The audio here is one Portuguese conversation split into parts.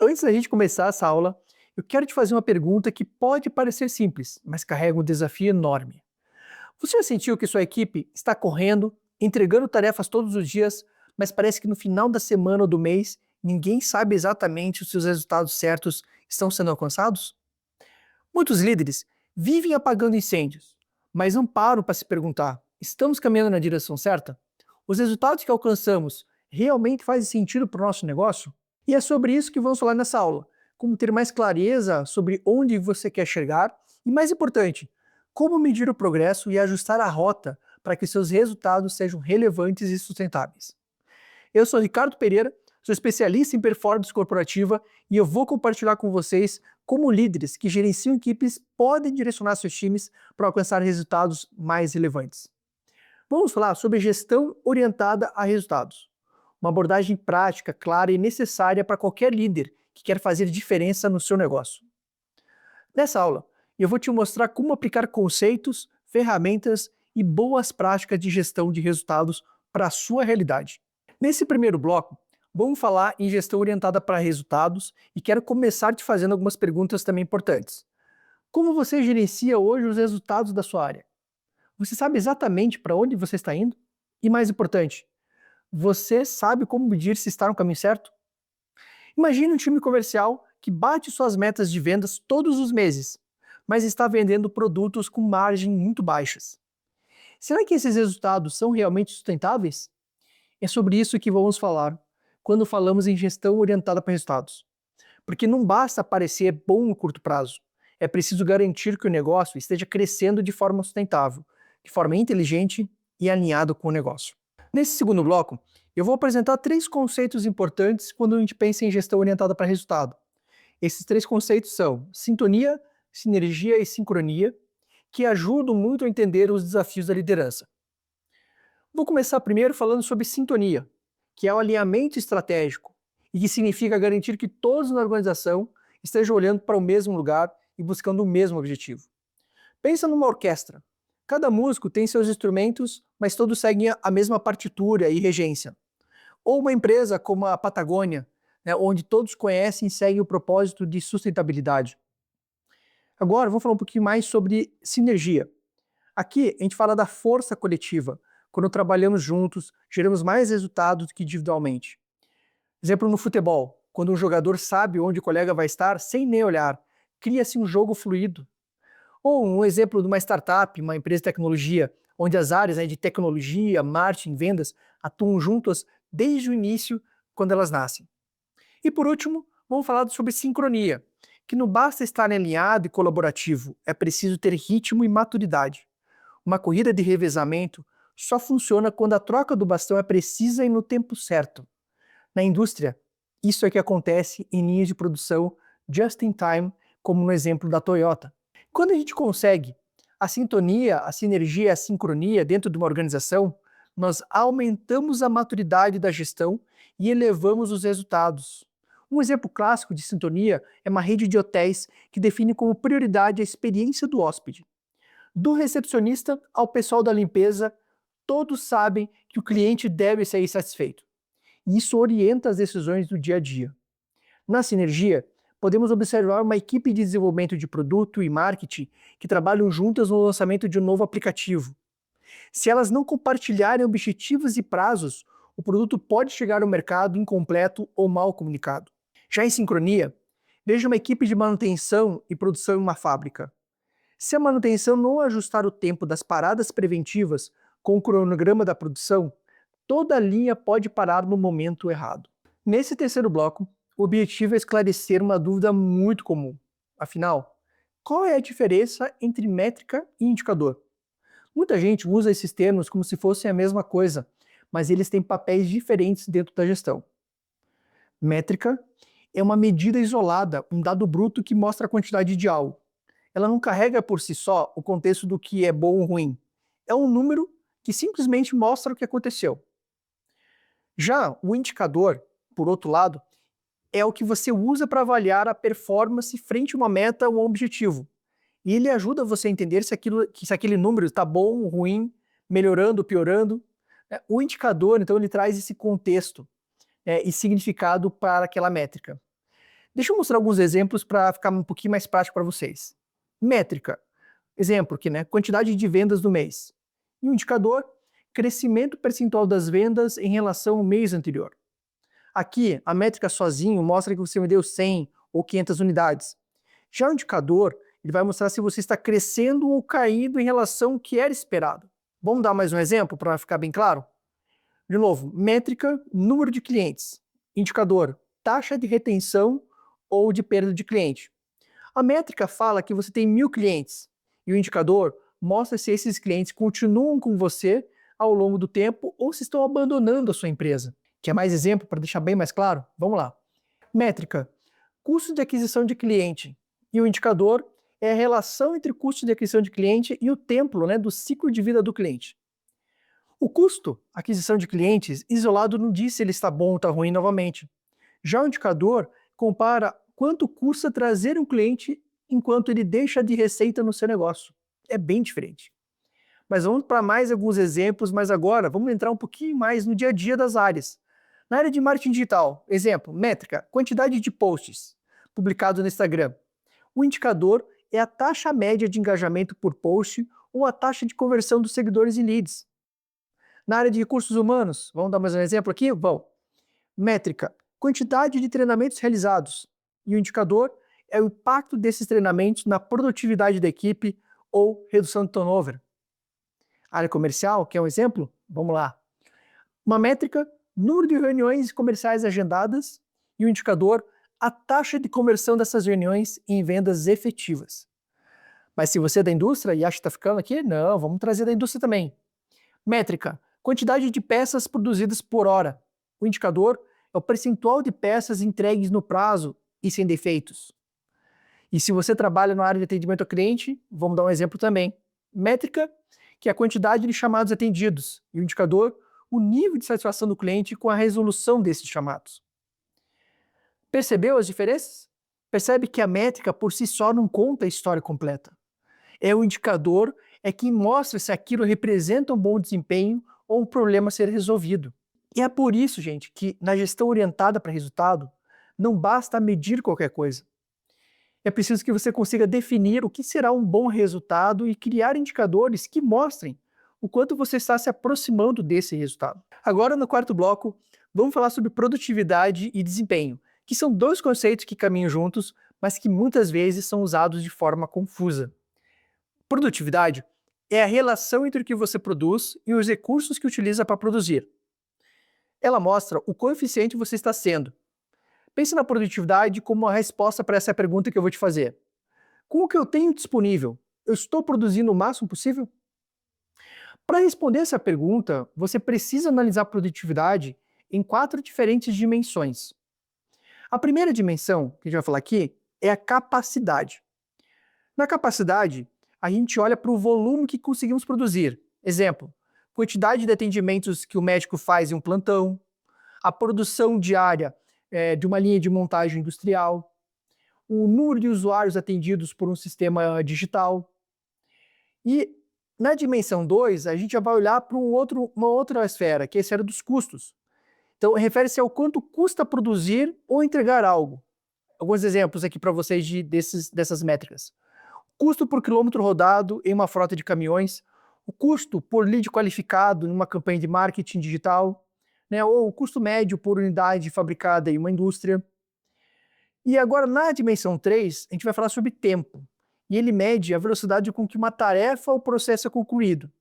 Antes da gente começar essa aula, eu quero te fazer uma pergunta que pode parecer simples, mas carrega um desafio enorme. Você já sentiu que sua equipe está correndo, entregando tarefas todos os dias, mas parece que no final da semana ou do mês, ninguém sabe exatamente se os resultados certos estão sendo alcançados? Muitos líderes vivem apagando incêndios, mas não param para se perguntar: estamos caminhando na direção certa? Os resultados que alcançamos realmente fazem sentido para o nosso negócio? E é sobre isso que vamos falar nessa aula. Como ter mais clareza sobre onde você quer chegar e, mais importante, como medir o progresso e ajustar a rota para que seus resultados sejam relevantes e sustentáveis. Eu sou Ricardo Pereira, sou especialista em performance corporativa e eu vou compartilhar com vocês como líderes que gerenciam equipes podem direcionar seus times para alcançar resultados mais relevantes. Vamos falar sobre gestão orientada a resultados. Uma abordagem prática, clara e necessária para qualquer líder que quer fazer diferença no seu negócio. Nessa aula, eu vou te mostrar como aplicar conceitos, ferramentas e boas práticas de gestão de resultados para a sua realidade. Nesse primeiro bloco, vamos falar em gestão orientada para resultados e quero começar te fazendo algumas perguntas também importantes. Como você gerencia hoje os resultados da sua área? Você sabe exatamente para onde você está indo? E mais importante, você sabe como medir se está no caminho certo? Imagine um time comercial que bate suas metas de vendas todos os meses, mas está vendendo produtos com margem muito baixas. Será que esses resultados são realmente sustentáveis? É sobre isso que vamos falar quando falamos em gestão orientada para resultados. Porque não basta parecer bom no curto prazo. É preciso garantir que o negócio esteja crescendo de forma sustentável, de forma inteligente e alinhado com o negócio. Nesse segundo bloco, eu vou apresentar três conceitos importantes quando a gente pensa em gestão orientada para resultado. Esses três conceitos são sintonia, sinergia e sincronia, que ajudam muito a entender os desafios da liderança. Vou começar primeiro falando sobre sintonia, que é o alinhamento estratégico e que significa garantir que todos na organização estejam olhando para o mesmo lugar e buscando o mesmo objetivo. Pensa numa orquestra. Cada músico tem seus instrumentos, mas todos seguem a mesma partitura e regência. Ou uma empresa como a Patagônia, né, onde todos conhecem e seguem o propósito de sustentabilidade. Agora, vamos falar um pouquinho mais sobre sinergia. Aqui, a gente fala da força coletiva. Quando trabalhamos juntos, geramos mais resultados do que individualmente. Exemplo no futebol, quando um jogador sabe onde o colega vai estar sem nem olhar, cria-se um jogo fluido. Ou um exemplo de uma startup, uma empresa de tecnologia, onde as áreas, né, de tecnologia, marketing, vendas atuam juntas desde o início, quando elas nascem. E por último, vamos falar sobre sincronia, que não basta estar alinhado e colaborativo, é preciso ter ritmo e maturidade. Uma corrida de revezamento só funciona quando a troca do bastão é precisa e no tempo certo. Na indústria, isso é que acontece em linhas de produção just in time, como no exemplo da Toyota. Quando a gente consegue a sintonia, a sinergia e a sincronia dentro de uma organização, nós aumentamos a maturidade da gestão e elevamos os resultados. Um exemplo clássico de sintonia é uma rede de hotéis que define como prioridade a experiência do hóspede. Do recepcionista ao pessoal da limpeza, todos sabem que o cliente deve sair satisfeito. E isso orienta as decisões do dia a dia. Na sinergia, podemos observar uma equipe de desenvolvimento de produto e marketing que trabalham juntas no lançamento de um novo aplicativo. Se elas não compartilharem objetivos e prazos, o produto pode chegar ao mercado incompleto ou mal comunicado. Já em sincronia, veja uma equipe de manutenção e produção em uma fábrica. Se a manutenção não ajustar o tempo das paradas preventivas com o cronograma da produção, toda a linha pode parar no momento errado. Nesse terceiro bloco, o objetivo é esclarecer uma dúvida muito comum. Afinal, qual é a diferença entre métrica e indicador? Muita gente usa esses termos como se fossem a mesma coisa, mas eles têm papéis diferentes dentro da gestão. Métrica é uma medida isolada, um dado bruto que mostra a quantidade de algo. Ela não carrega por si só o contexto do que é bom ou ruim. É um número que simplesmente mostra o que aconteceu. Já o indicador, por outro lado, é o que você usa para avaliar a performance frente a uma meta ou um objetivo. E ele ajuda você a entender se aquele número está bom ou ruim, melhorando ou piorando. O indicador, então, ele traz esse contexto e significado para aquela métrica. Deixa eu mostrar alguns exemplos para ficar um pouquinho mais prático para vocês. Métrica. Exemplo aqui, né? Quantidade de vendas do mês. E o indicador, crescimento percentual das vendas em relação ao mês anterior. Aqui, a métrica sozinho mostra que você vendeu 100 ou 500 unidades. Já o indicador, ele vai mostrar se você está crescendo ou caindo em relação ao que era esperado. Vamos dar mais um exemplo para ficar bem claro? De novo, métrica, número de clientes. Indicador, taxa de retenção ou de perda de cliente. A métrica fala que você tem 1.000 clientes e o indicador mostra se esses clientes continuam com você ao longo do tempo ou se estão abandonando a sua empresa. Quer mais exemplo para deixar bem mais claro? Vamos lá. Métrica, custo de aquisição de cliente. E o indicador é a relação entre custo de aquisição de cliente e o tempo, né, do ciclo de vida do cliente. O custo, aquisição de clientes, isolado não diz se ele está bom ou está ruim novamente. Já o indicador compara quanto custa trazer um cliente enquanto ele deixa de receita no seu negócio. É bem diferente. Mas vamos para mais alguns exemplos, mas agora vamos entrar um pouquinho mais no dia a dia das áreas. Na área de marketing digital, exemplo, métrica, quantidade de posts publicados no Instagram. O indicador é a taxa média de engajamento por post ou a taxa de conversão dos seguidores em leads. Na área de recursos humanos, vamos dar mais um exemplo aqui? Bom, métrica, quantidade de treinamentos realizados. E o indicador é o impacto desses treinamentos na produtividade da equipe ou redução de turnover. Área comercial, quer um exemplo? Vamos lá. Uma métrica, número de reuniões comerciais agendadas e o indicador, a taxa de conversão dessas reuniões em vendas efetivas. Mas se você é da indústria e acha que está ficando aqui, não, vamos trazer da indústria também. Métrica, quantidade de peças produzidas por hora. O indicador é o percentual de peças entregues no prazo e sem defeitos. E se você trabalha na área de atendimento ao cliente, vamos dar um exemplo também. Métrica, que é a quantidade de chamados atendidos. E o indicador, o nível de satisfação do cliente com a resolução desses chamados. Percebeu as diferenças? Percebe que a métrica por si só não conta a história completa. É o indicador, é quem mostra se aquilo representa um bom desempenho ou um problema a ser resolvido. E é por isso, gente, que na gestão orientada para resultado, não basta medir qualquer coisa. É preciso que você consiga definir o que será um bom resultado e criar indicadores que mostrem o quanto você está se aproximando desse resultado. Agora, no quarto bloco, vamos falar sobre produtividade e desempenho, que são dois conceitos que caminham juntos, mas que muitas vezes são usados de forma confusa. Produtividade é a relação entre o que você produz e os recursos que utiliza para produzir. Ela mostra o quão eficiente você está sendo. Pense na produtividade como a resposta para essa pergunta que eu vou te fazer. Com o que eu tenho disponível, eu estou produzindo o máximo possível? Para responder essa pergunta, você precisa analisar a produtividade em 4 diferentes dimensões. A primeira dimensão, que a gente vai falar aqui, é a capacidade. Na capacidade, a gente olha para o volume que conseguimos produzir. Exemplo, quantidade de atendimentos que o médico faz em um plantão, a produção diária de uma linha de montagem industrial, o número de usuários atendidos por um sistema digital. E na dimensão 2, a gente já vai olhar para uma outra esfera, que é a esfera dos custos. Então, refere-se ao quanto custa produzir ou entregar algo. Alguns exemplos aqui para vocês dessas métricas. Custo por quilômetro rodado em uma frota de caminhões, o custo por lead qualificado numa campanha de marketing digital, né, ou o custo médio por unidade fabricada em uma indústria. E agora, na dimensão 3, a gente vai falar sobre tempo. E ele mede a velocidade com que uma tarefa ou processo é concluído.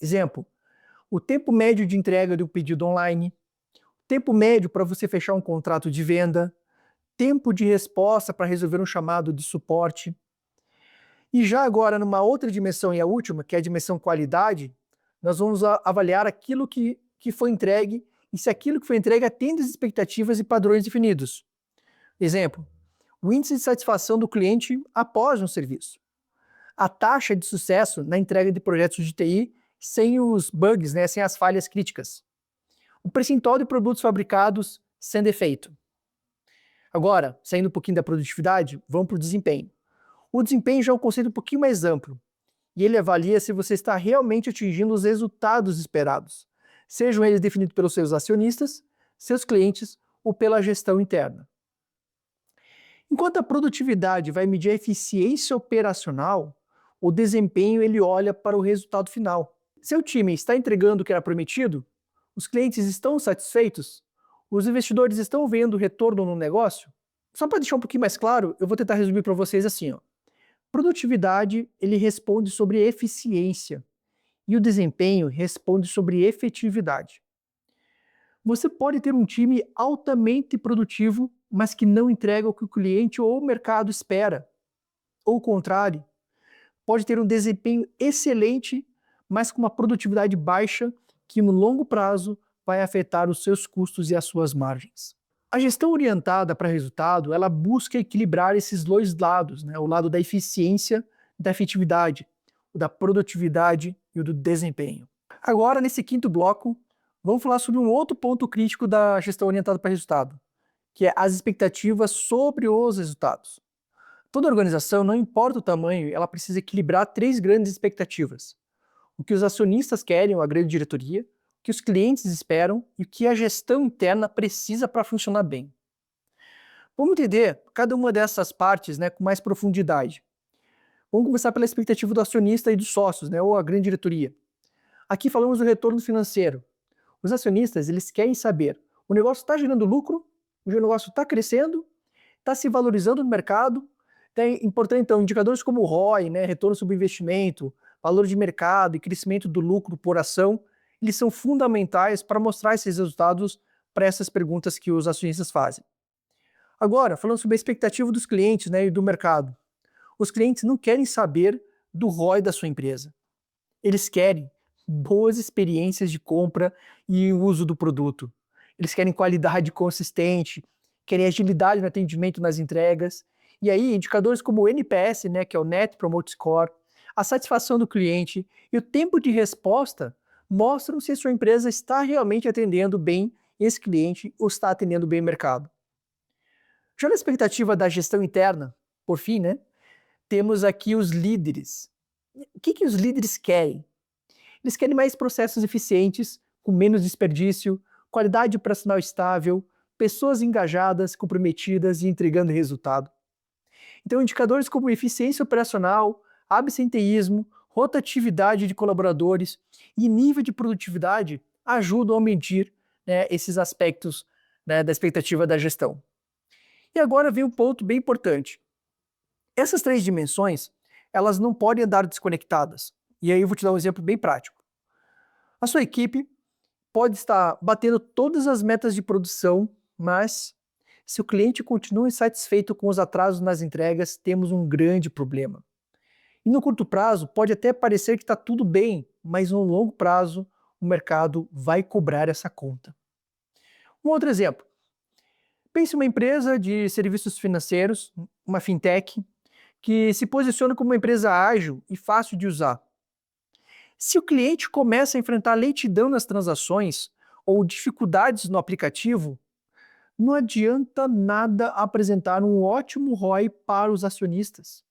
Exemplo, o tempo médio de entrega de um pedido online, tempo médio para você fechar um contrato de venda, tempo de resposta para resolver um chamado de suporte. E já agora, numa outra dimensão e a última, que é a dimensão qualidade, nós vamos avaliar aquilo que foi entregue e se aquilo que foi entregue atende às expectativas e padrões definidos. Exemplo, o índice de satisfação do cliente após um serviço. A taxa de sucesso na entrega de projetos de TI sem os bugs, né, sem as falhas críticas. O percentual de produtos fabricados sem defeito. Agora, saindo um pouquinho da produtividade, vamos para o desempenho. O desempenho já é um conceito um pouquinho mais amplo, e ele avalia se você está realmente atingindo os resultados esperados, sejam eles definidos pelos seus acionistas, seus clientes ou pela gestão interna. Enquanto a produtividade vai medir a eficiência operacional, o desempenho ele olha para o resultado final. Seu time está entregando o que era prometido? Os clientes estão satisfeitos? Os investidores estão vendo retorno no negócio? Só para deixar um pouquinho mais claro, eu vou tentar resumir para vocês assim, ó. Produtividade, ele responde sobre eficiência e o desempenho responde sobre efetividade. Você pode ter um time altamente produtivo, mas que não entrega o que o cliente ou o mercado espera. Ou o contrário, pode ter um desempenho excelente, mas com uma produtividade baixa, que no longo prazo vai afetar os seus custos e as suas margens. A gestão orientada para resultado, ela busca equilibrar esses dois lados, né? O lado da eficiência, da efetividade, o da produtividade e o do desempenho. Agora, nesse quinto bloco, vamos falar sobre um outro ponto crítico da gestão orientada para resultado, que é as expectativas sobre os resultados. Toda organização, não importa o tamanho, ela precisa equilibrar três grandes expectativas: o que os acionistas querem, ou a grande diretoria, o que os clientes esperam e o que a gestão interna precisa para funcionar bem. Vamos entender cada uma dessas partes, né, com mais profundidade. Vamos começar pela expectativa do acionista e dos sócios, né, ou a grande diretoria. Aqui falamos do retorno financeiro. Os acionistas, eles querem saber: o negócio está gerando lucro, o negócio está crescendo, está se valorizando no mercado. É importante, então, indicadores como o ROI, né, retorno sobre investimento, valor de mercado e crescimento do lucro por ação, eles são fundamentais para mostrar esses resultados para essas perguntas que os acionistas fazem. Agora, falando sobre a expectativa dos clientes, né, e do mercado. Os clientes não querem saber do ROI da sua empresa. Eles querem boas experiências de compra e uso do produto. Eles querem qualidade consistente, querem agilidade no atendimento nas entregas. E aí, indicadores como o NPS, né, que é o Net Promoter Score, a satisfação do cliente e o tempo de resposta mostram se a sua empresa está realmente atendendo bem esse cliente ou está atendendo bem o mercado. Já na expectativa da gestão interna, por fim, né, temos aqui os líderes. O que os líderes querem? Eles querem mais processos eficientes, com menos desperdício, qualidade operacional estável, pessoas engajadas, comprometidas e entregando resultado. Então, indicadores como eficiência operacional, absenteísmo, rotatividade de colaboradores e nível de produtividade ajudam a medir, né, esses aspectos, né, da expectativa da gestão. E agora vem um ponto bem importante. Essas três dimensões, elas não podem andar desconectadas. E aí eu vou te dar um exemplo bem prático. A sua equipe pode estar batendo todas as metas de produção, mas se o cliente continua insatisfeito com os atrasos nas entregas, temos um grande problema. E no curto prazo, pode até parecer que está tudo bem, mas no longo prazo, o mercado vai cobrar essa conta. Um outro exemplo. Pense em uma empresa de serviços financeiros, uma fintech, que se posiciona como uma empresa ágil e fácil de usar. Se o cliente começa a enfrentar lentidão nas transações ou dificuldades no aplicativo, não adianta nada apresentar um ótimo ROI para os acionistas.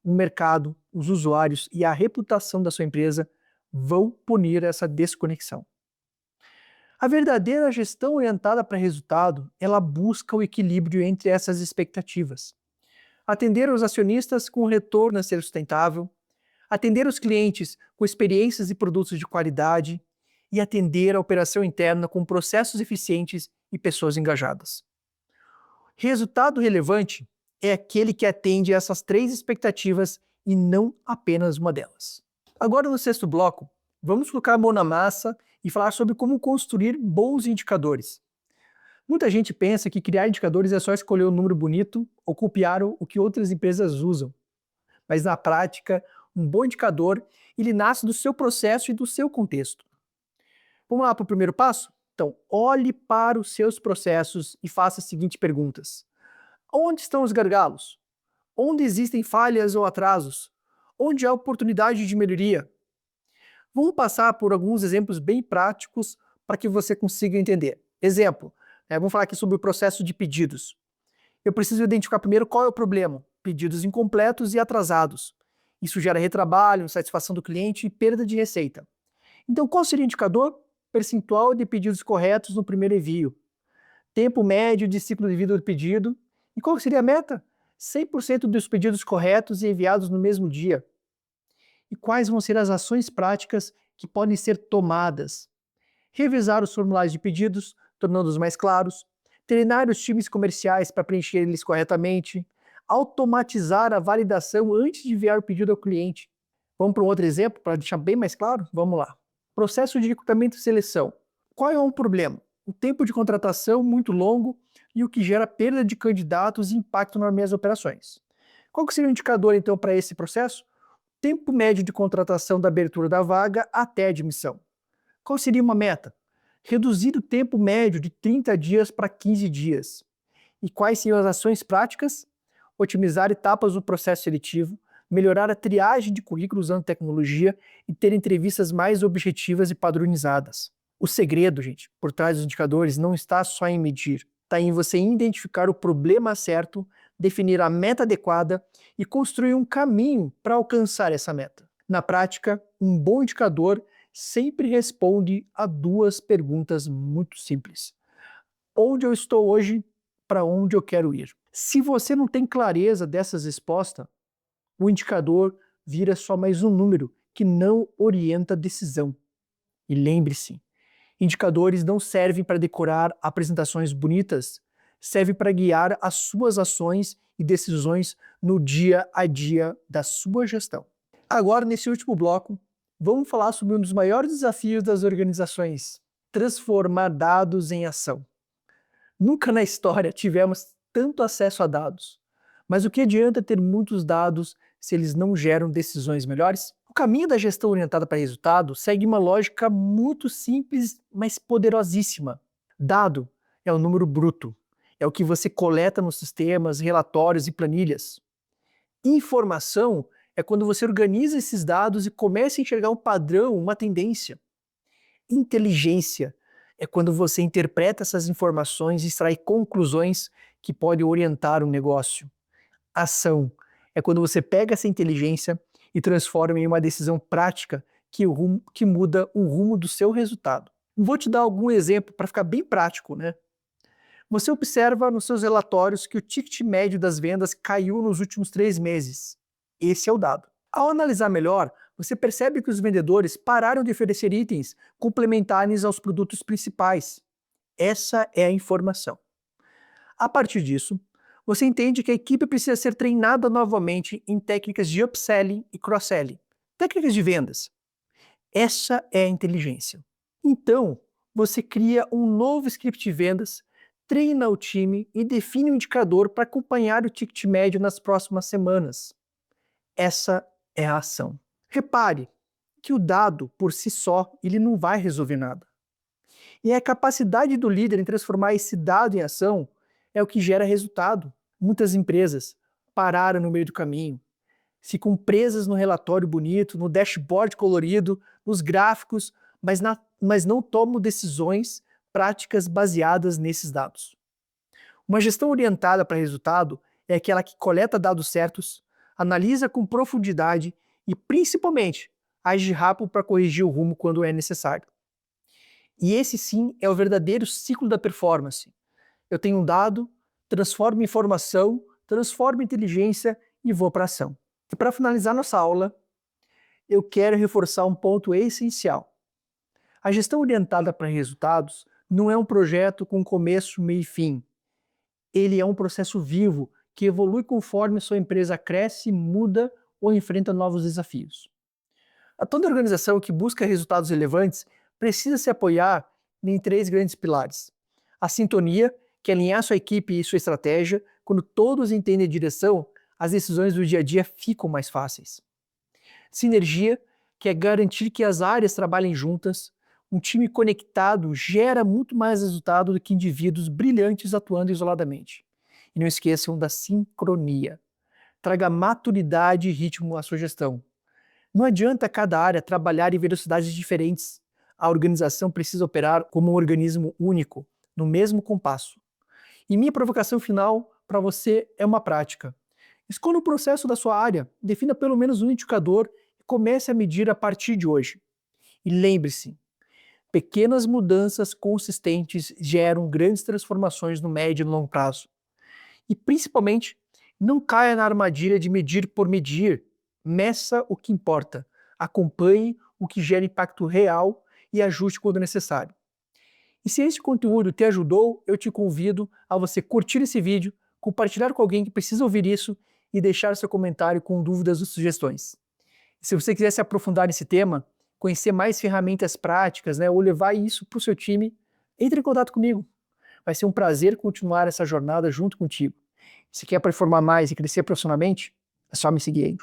O mercado, os usuários e a reputação da sua empresa vão punir essa desconexão. A verdadeira gestão orientada para resultado, ela busca o equilíbrio entre essas expectativas. Atender os acionistas com retorno a ser sustentável, atender os clientes com experiências e produtos de qualidade e atender a operação interna com processos eficientes e pessoas engajadas. Resultado relevante é aquele que atende a essas três expectativas e não apenas uma delas. Agora, no sexto bloco, vamos colocar a mão na massa e falar sobre como construir bons indicadores. Muita gente pensa que criar indicadores é só escolher um número bonito ou copiar o que outras empresas usam. Mas na prática, um bom indicador, ele nasce do seu processo e do seu contexto. Vamos lá para o primeiro passo? Então, olhe para os seus processos e faça as seguintes perguntas. Onde estão os gargalos? Onde existem falhas ou atrasos? Onde há oportunidade de melhoria? Vamos passar por alguns exemplos bem práticos para que você consiga entender. Exemplo, vamos falar aqui sobre o processo de pedidos. Eu preciso identificar primeiro qual é o problema. Pedidos incompletos e atrasados. Isso gera retrabalho, insatisfação do cliente e perda de receita. Então, qual seria o indicador? Percentual de pedidos corretos no primeiro envio. Tempo médio de ciclo de vida do pedido. E qual seria a meta? 100% dos pedidos corretos e enviados no mesmo dia? E quais vão ser as ações práticas que podem ser tomadas? Revisar os formulários de pedidos, tornando-os mais claros, treinar os times comerciais para preencher eles corretamente, automatizar a validação antes de enviar o pedido ao cliente. Vamos para um outro exemplo para deixar bem mais claro? Vamos lá. Processo de recrutamento e seleção. Qual é o problema? O tempo de contratação muito longo e o que gera perda de candidatos e impacto nas minhas operações. Qual que seria o indicador então para esse processo? Tempo médio de contratação da abertura da vaga até a admissão. Qual seria uma meta? Reduzir o tempo médio de 30 dias para 15 dias. E quais seriam as ações práticas? Otimizar etapas do processo seletivo, melhorar a triagem de currículos usando tecnologia e ter entrevistas mais objetivas e padronizadas. O segredo, gente, por trás dos indicadores não está só em medir, está em você identificar o problema certo, definir a meta adequada e construir um caminho para alcançar essa meta. Na prática, um bom indicador sempre responde a duas perguntas muito simples: onde eu estou hoje, para onde eu quero ir? Se você não tem clareza dessas respostas, o indicador vira só mais um número que não orienta a decisão. E lembre-se, indicadores não servem para decorar apresentações bonitas, servem para guiar as suas ações e decisões no dia a dia da sua gestão. Agora, nesse último bloco, vamos falar sobre um dos maiores desafios das organizações: transformar dados em ação. Nunca na história tivemos tanto acesso a dados. Mas o que adianta ter muitos dados se eles não geram decisões melhores? O caminho da gestão orientada para resultado segue uma lógica muito simples, mas poderosíssima. Dado é o número bruto, é o que você coleta nos sistemas, relatórios e planilhas. Informação é quando você organiza esses dados e começa a enxergar um padrão, uma tendência. Inteligência é quando você interpreta essas informações e extrai conclusões que podem orientar um negócio. Ação é quando você pega essa inteligência e transforma em uma decisão prática que muda o rumo do seu resultado. Vou te dar algum exemplo para ficar bem prático, né? Você observa nos seus relatórios que o ticket médio das vendas caiu nos últimos 3 meses. Esse é o dado. Ao analisar melhor, você percebe que os vendedores pararam de oferecer itens complementares aos produtos principais. Essa é a informação. A partir disso, você entende que a equipe precisa ser treinada novamente em técnicas de upselling e cross-selling, técnicas de vendas. Essa é a inteligência. Então, você cria um novo script de vendas, treina o time e define um indicador para acompanhar o ticket médio nas próximas semanas. Essa é a ação. Repare que o dado, por si só, ele não vai resolver nada. E a capacidade do líder em transformar esse dado em ação é o que gera resultado. Muitas empresas pararam no meio do caminho, ficam presas no relatório bonito, no dashboard colorido, nos gráficos, mas não tomam decisões práticas baseadas nesses dados. Uma gestão orientada para resultado é aquela que coleta dados certos, analisa com profundidade e, principalmente, age rápido para corrigir o rumo quando é necessário. E esse sim é o verdadeiro ciclo da performance. Eu tenho um dado, transformo em informação, transformo em inteligência e vou para a ação. E para finalizar nossa aula, eu quero reforçar um ponto essencial. A gestão orientada para resultados não é um projeto com começo, meio e fim. Ele é um processo vivo que evolui conforme sua empresa cresce, muda ou enfrenta novos desafios. Toda organização que busca resultados relevantes precisa se apoiar em 3 grandes pilares: a sintonia, que é alinhar sua equipe e sua estratégia. Quando todos entendem a direção, as decisões do dia a dia ficam mais fáceis. Sinergia, que é garantir que as áreas trabalhem juntas. Um time conectado gera muito mais resultado do que indivíduos brilhantes atuando isoladamente. E não esqueçam da sincronia. Traga maturidade e ritmo à sua gestão. Não adianta cada área trabalhar em velocidades diferentes. A organização precisa operar como um organismo único, no mesmo compasso. E minha provocação final para você é uma prática. Escolha o processo da sua área, defina pelo menos um indicador e comece a medir a partir de hoje. E lembre-se, pequenas mudanças consistentes geram grandes transformações no médio e longo prazo. E principalmente, Não caia na armadilha de medir por medir. Meça o que importa. Acompanhe o que gera impacto real e ajuste quando necessário. E se esse conteúdo te ajudou, eu te convido a você curtir esse vídeo, compartilhar com alguém que precisa ouvir isso e deixar seu comentário com dúvidas ou sugestões. E se você quiser se aprofundar nesse tema, conhecer mais ferramentas práticas, ou levar isso para o seu time, entre em contato comigo. Vai ser um prazer continuar essa jornada junto contigo. Se quer performar mais e crescer profissionalmente, é só me seguir aí.